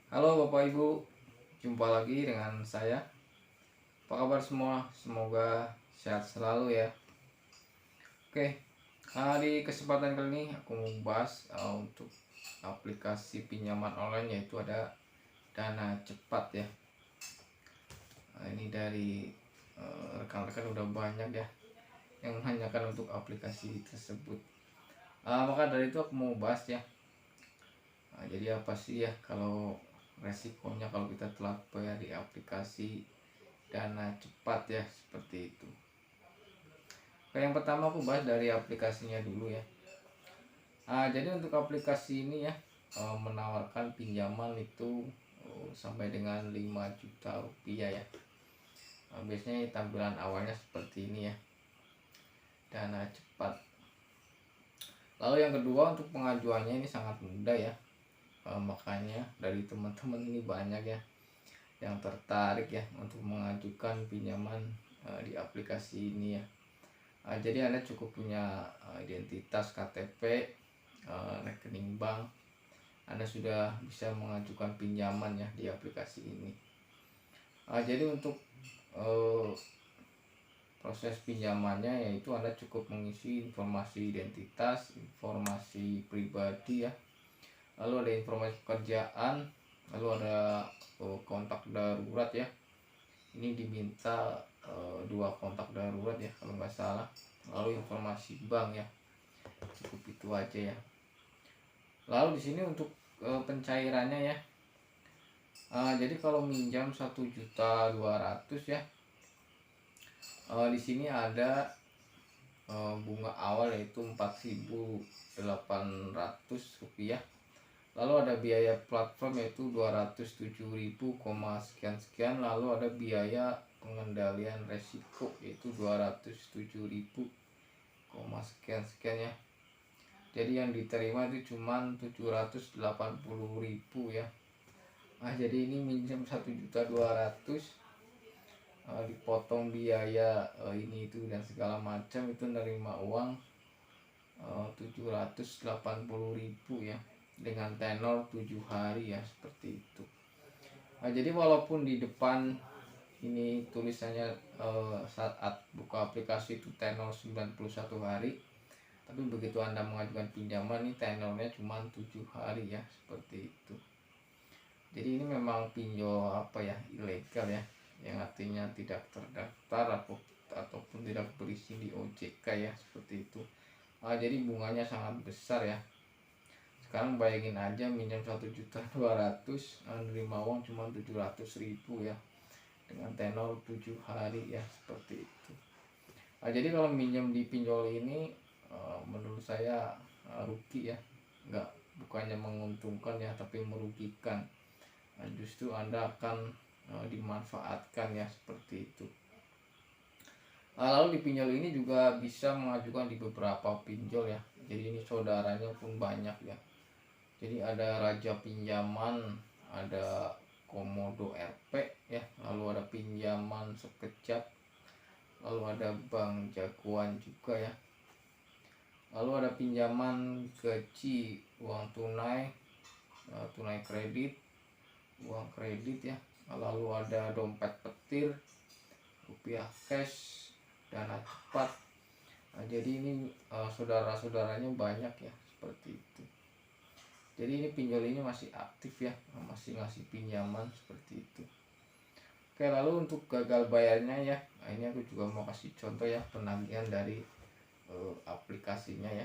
Halo Bapak Ibu, jumpa lagi dengan saya. Apa kabar semua? Semoga sehat selalu ya. Oke, di kesempatan kali ini aku mau bahas untuk aplikasi pinjaman online, yaitu ada Dana Cepat ya. Ini dari rekan-rekan udah banyak ya yang menanyakan untuk aplikasi tersebut. Maka dari itu aku mau bahas ya. Jadi apa sih ya kalau resikonya kalau kita telat bayar di aplikasi Dana Cepat ya, seperti itu. Oke, yang pertama aku bahas dari aplikasinya dulu ya. Jadi untuk aplikasi ini ya, menawarkan pinjaman itu sampai dengan 5 juta rupiah ya. Biasanya tampilan awalnya seperti ini ya, Dana Cepat. Lalu yang kedua, untuk pengajuannya ini sangat mudah ya. Makanya dari teman-teman ini banyak ya yang tertarik ya untuk mengajukan pinjaman di aplikasi ini ya. Jadi Anda cukup punya identitas KTP, rekening bank, Anda sudah bisa mengajukan pinjaman ya di aplikasi ini. Jadi untuk proses pinjamannya yaitu Anda cukup mengisi informasi identitas, informasi pribadi ya, lalu ada informasi pekerjaan, lalu ada kontak darurat ya. Ini diminta 2 kontak darurat ya kalau nggak salah, lalu informasi bank ya, cukup itu aja ya. Lalu di sini untuk pencairannya ya, jadi kalau minjam 1.200.000 ya, di sini ada bunga awal yaitu 4.800 rupiah. Lalu ada biaya platform yaitu 207.000, sekian sekian. Lalu ada biaya pengendalian resiko yaitu 207.000, sekian sekian ya. Jadi yang diterima itu cuma 780.000 ya. Jadi ini minjam 1.200.000, dipotong biaya ini itu dan segala macam, itu nerima uang 780.000 ya, dengan tenor 7 hari ya, seperti itu. Jadi walaupun di depan ini tulisannya saat buka aplikasi itu tenor 91 hari, tapi begitu Anda mengajukan pinjaman ini tenornya cuma 7 hari ya, seperti itu. Jadi ini memang pinjol ilegal ya, yang artinya tidak terdaftar ataupun tidak berisi di OJK ya, seperti itu. Jadi bunganya sangat besar ya. Sekarang bayangin aja, minjam 1.200.000, nerima uang cuma 700.000 ya, dengan tenor 7 hari ya, seperti itu. Jadi kalau minjam di pinjol ini menurut saya rugi ya, bukannya menguntungkan ya, tapi merugikan. Justru Anda akan dimanfaatkan ya, seperti itu. Lalu di pinjol ini juga bisa mengajukan di beberapa pinjol ya, jadi ini saudaranya pun banyak ya. Jadi ada Raja Pinjaman, ada Komodo RP ya, lalu ada Pinjaman Sekejap, lalu ada Bank Jagoan juga ya, lalu ada pinjaman gaji, uang tunai, tunai kredit, uang kredit ya, lalu ada dompet petir, rupiah cash, Dana Cepat. Jadi ini saudara-saudaranya banyak ya, seperti itu. Jadi ini pinjol ini masih aktif ya, masih ngasih pinjaman seperti itu. Oke, lalu untuk gagal bayarnya ya, ini aku juga mau kasih contoh ya penagihan dari aplikasinya ya.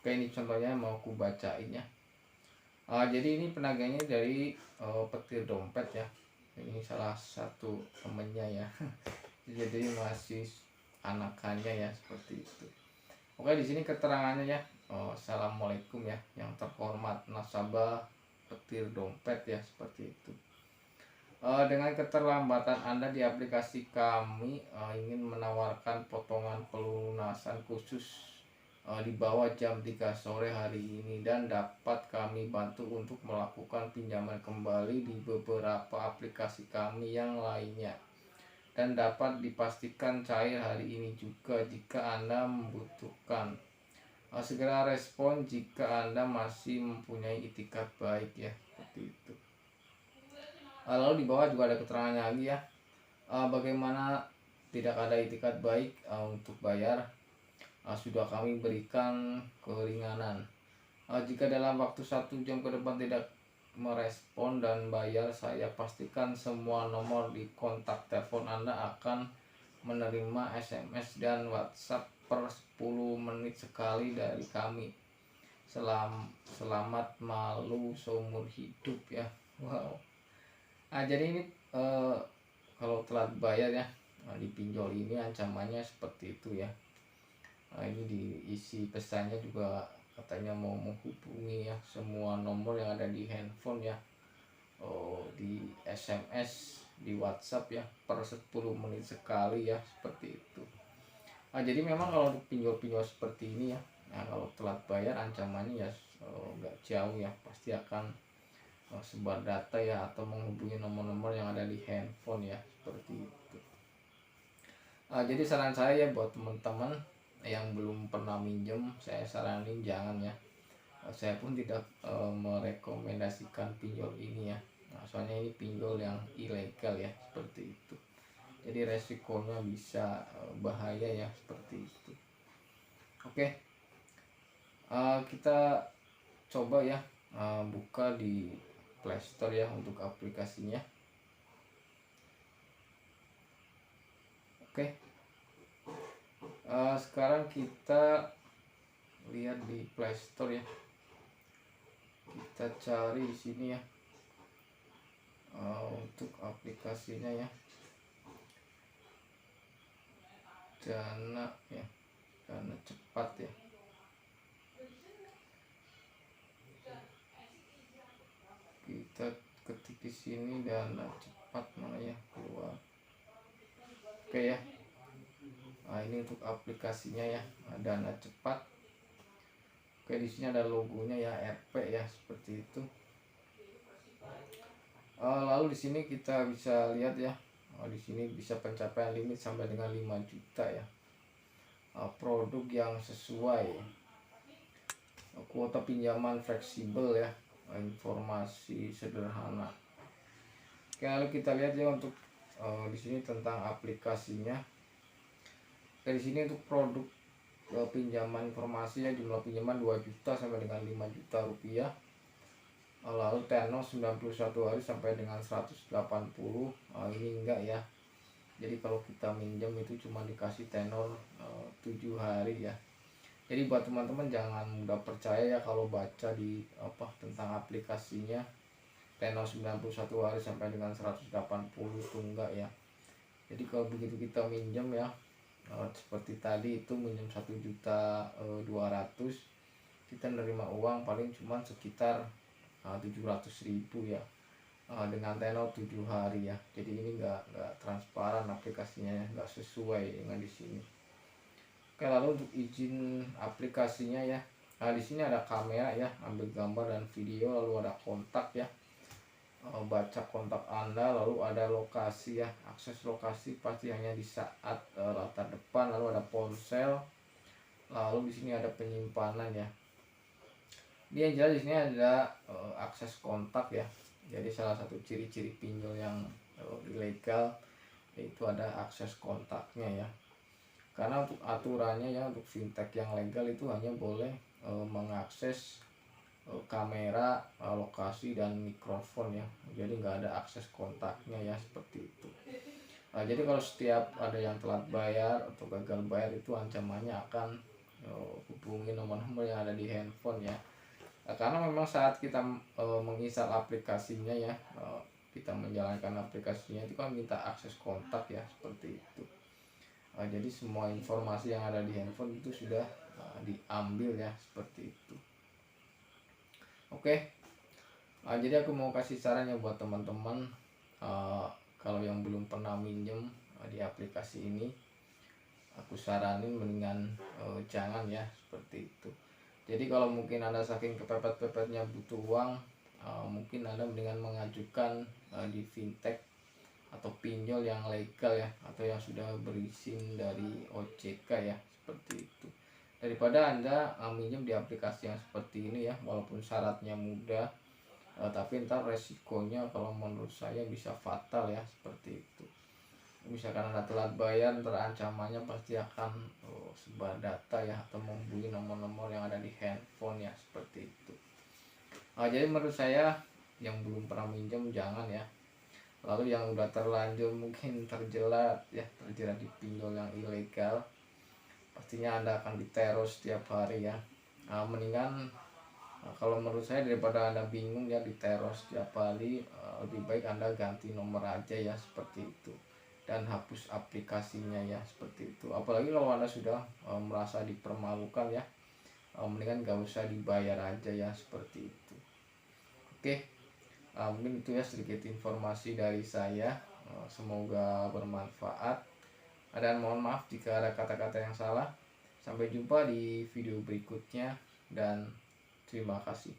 Oke, ini contohnya mau aku bacain ya. Jadi ini penagihannya dari petir dompet ya. Ini salah satu temennya ya. Jadi masih anakannya ya, seperti itu. Oke, di sini keterangannya ya. Assalamualaikum ya, yang terhormat nasabah petir dompet ya, seperti itu. Dengan keterlambatan Anda di aplikasi kami ingin menawarkan potongan pelunasan khusus di bawah jam 3 sore hari ini, dan dapat kami bantu untuk melakukan pinjaman kembali di beberapa aplikasi kami yang lainnya, dan dapat dipastikan cair hari ini juga jika Anda membutuhkan. Segera respon jika Anda masih mempunyai itikat baik ya, seperti itu. Lalu di bawah juga ada keterangannya lagi ya, bagaimana tidak ada itikat baik untuk bayar, sudah kami berikan keringanan. Jika dalam waktu 1 jam ke depan tidak merespon dan bayar, saya pastikan semua nomor di kontak telepon Anda akan menerima SMS dan WhatsApp per 10 menit sekali dari kami. Selamat malu seumur hidup ya. Wow. Jadi ini kalau telat bayar ya, di pinjol ini ancamannya seperti itu ya. Ini diisi pesannya juga katanya mau menghubungi ya semua nomor yang ada di handphone ya, di SMS, di WhatsApp ya, per 10 menit sekali ya, seperti itu. Jadi memang kalau untuk pinjol-pinjol seperti ini ya, kalau telat bayar ancamannya ya nggak jauh ya, pasti akan sebar data ya atau menghubungi nomor-nomor yang ada di handphone ya, seperti itu. Jadi saran saya ya buat teman-teman yang belum pernah minjem, saya saranin jangan ya. Saya pun tidak merekomendasikan pinjol ini ya. Soalnya ini pinjol yang ilegal ya, seperti itu. Jadi resikonya bisa bahaya ya, seperti itu. Oke, kita coba ya buka di Play Store ya untuk aplikasinya. Oke, sekarang kita lihat di Play Store ya. Kita cari di sini ya untuk aplikasinya ya, Dana ya, Dana Cepat ya. Kita ketik di sini Dana Cepat, mana ya, keluar. Oke ya. Ini untuk aplikasinya ya, Dana Cepat. Oke, di sini ada logonya ya, RP ya, seperti itu. Lalu di sini kita bisa lihat ya, di sini bisa pencapaian limit sampai dengan 5 juta ya. Produk yang sesuai, kuota pinjaman fleksibel ya, informasi sederhana. Oke, lalu kita lihat ya untuk di sini tentang aplikasinya. Oke, di sini untuk produk pinjaman informasi ya, jumlah pinjaman 2 juta sampai dengan 5 juta rupiah. Lalu tenor 91 hari sampai dengan 180. Ini enggak ya. Jadi kalau kita minjem itu cuma dikasih tenor 7 hari ya. Jadi buat teman-teman jangan mudah percaya ya kalau baca di tentang aplikasinya tenor 91 hari sampai dengan 180 itu enggak ya. Jadi kalau begitu kita minjem ya, seperti tadi itu minjem 1.200.000, kita nerima uang paling cuma sekitar 700.000 ya, dengan tenor 7 hari ya. Jadi ini enggak transparan aplikasinya ya, enggak sesuai dengan di sini. Oke, lalu untuk izin aplikasinya ya, di sini ada kamera ya, ambil gambar dan video, lalu ada kontak ya, baca kontak Anda, lalu ada lokasi ya, akses lokasi pasti hanya di saat latar depan, lalu ada ponsel, lalu di sini ada penyimpanan ya. Dia jelas di sini ada akses kontak ya. Jadi salah satu ciri-ciri pinjol yang ilegal itu ada akses kontaknya ya. Karena untuk aturannya ya, untuk fintech yang legal itu hanya boleh mengakses kamera, lokasi dan mikrofon ya. Jadi nggak ada akses kontaknya ya, seperti itu. Jadi kalau setiap ada yang telat bayar atau gagal bayar itu ancamannya akan hubungi nomor-nomor yang ada di handphone ya. Karena memang saat kita menginstal aplikasinya ya, kita menjalankan aplikasinya itu kan minta akses kontak ya, seperti itu. Jadi semua informasi yang ada di handphone itu sudah diambil ya, seperti itu. Oke, jadi aku mau kasih saran ya buat teman-teman, kalau yang belum pernah minjem di aplikasi ini, aku saranin mendingan jangan ya, seperti itu. Jadi kalau mungkin Anda saking kepepet-pepetnya butuh uang, mungkin Anda mendingan mengajukan di fintech atau pinjol yang legal ya, atau yang sudah berizin dari OJK ya, seperti itu. Daripada Anda minjem di aplikasi yang seperti ini ya, walaupun syaratnya mudah, tapi ntar resikonya kalau menurut saya bisa fatal ya, seperti itu. Misalkan Anda telat bayar, terancamannya pasti akan sebar data ya, atau membuli nomor-nomor yang ada di handphone ya, seperti itu. Jadi menurut saya yang belum pernah minjem jangan ya. Lalu yang udah terlanjur mungkin terjerat di pinjol yang ilegal, pastinya Anda akan diteror setiap hari ya. Mendingan kalau menurut saya, daripada Anda bingung ya diteror setiap hari, lebih baik Anda ganti nomor aja ya, seperti itu, dan hapus aplikasinya ya, seperti itu. Apalagi kalau Anda sudah merasa dipermalukan ya, mendingan gak usah dibayar aja ya, seperti itu. Oke, mungkin itu ya sedikit informasi dari saya. Semoga bermanfaat, dan mohon maaf jika ada kata-kata yang salah. Sampai jumpa di video berikutnya, dan terima kasih.